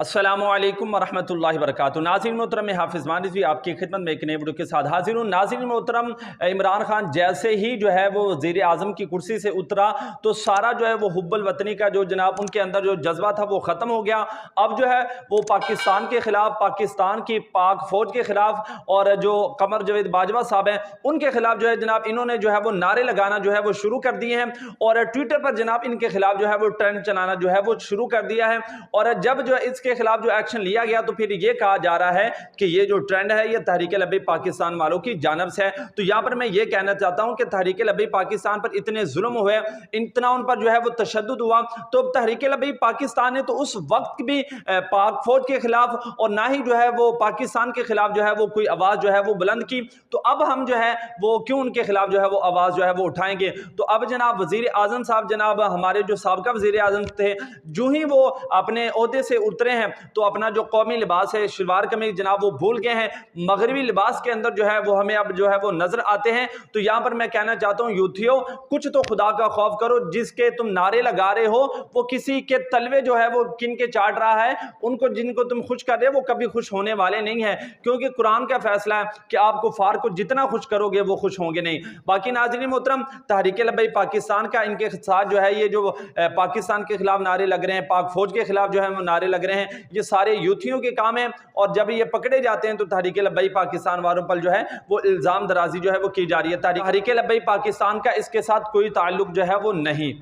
अस्सलामुअलैकुम वरहमतुल्लाहि वबरकातुहू। नाज़रीन मोहतरम, मैं हाफिज़ मानिस भी आपकी खिदमत में एक नए वीडियो के साथ हाजिर हूँ। नाज़रीन मोहतरम, इमरान खान जैसे ही जो है वो वज़ीर आज़म की कुर्सी से उतरा तो सारा जो है वो हुब्बुल वतनी का जो जनाब उनके अंदर जो जज्बा था वो ख़त्म हो गया। अब जो है वो पाकिस्तान के ख़िलाफ़, पाकिस्तान की पाक फ़ौज के ख़िलाफ़ और जो कमर जावेद बाजवा साहब हैं उनके ख़िलाफ़ जो है जनाब इन्होंने जो है वो नारे लगाना जो है वो शुरू कर दिए हैं और ट्विटर पर जनाब इनके ख़िलाफ़ जो है वो ट्रेंड चलाना जो है वो शुरू कर दिया है। और जब जो है इसके खिलाफ जो एक्शन लिया गया तो फिर ये कहा जा रहा है कि ये जो ट्रेंड है ये तहरीक लब्बैक पाकिस्तान वालों की जानिब से है। तो यहाँ पर मैं ये कहना चाहता हूँ कि तहरीक लब्बैक पाकिस्तान पर इतने जुल्म हुए, इतना उन पर जो है वो तशद्दुद हुआ, तो तहरीक लब्बैक पाकिस्तान ने तो उस वक्त भी पाक फौज के खिलाफ और ना ही जो है वो पाकिस्तान के खिलाफ जो है वो कोई आवाज़ जो है वो बुलंद की। तो अब हम जो है वो क्यों उनके खिलाफ जो है वो आवाज़ जो है वो उठाएंगे। तो अब जनाब वज़ीर आज़म साहब, जनाब हमारे जो साबिक़ा वज़ीर आज़म थे, जो ही वो अपने ओहदे से उतरे हैं तो अपना जो कौमी लिबास है शलवार कमीज जनाब वो भूल गए हैं, मगरबी लिबास के अंदर जो है वो हमें अब जो है वो नजर आते हैं। तो यहाँ पर मैं कहना चाहता हूँ यूथियों, कुछ तो खुदा का खौफ करो। जिसके तुम नारे लगा रहे हो वो किसी के तलवे जो है वो किन के चाट रहा है, उनको जिनको तुम खुश कर रहे हो वो कभी खुश होने वाले नहीं है, क्योंकि कुरान का फैसला है कि आप कुफार को जितना खुश करोगे वो खुश होंगे नहीं। बाकी नाज़रीन मोहतरम, तहरीक लब्बैक पाकिस्तान का इनके साथ जो है ये जो पाकिस्तान के खिलाफ नारे लग रहे हैं, पाक फौज के खिलाफ जो है वो नारे लग रहे हैं, ये सारे यूथियों के काम है। और जब ये पकड़े जाते हैं तो तहरीक लब्बैक पाकिस्तान वालों पर जो है वो इल्ज़ाम दराजी जो है वो की जा रही है। तहरीक लब्बैक पाकिस्तान का इसके साथ कोई ताल्लुक जो है वो नहीं।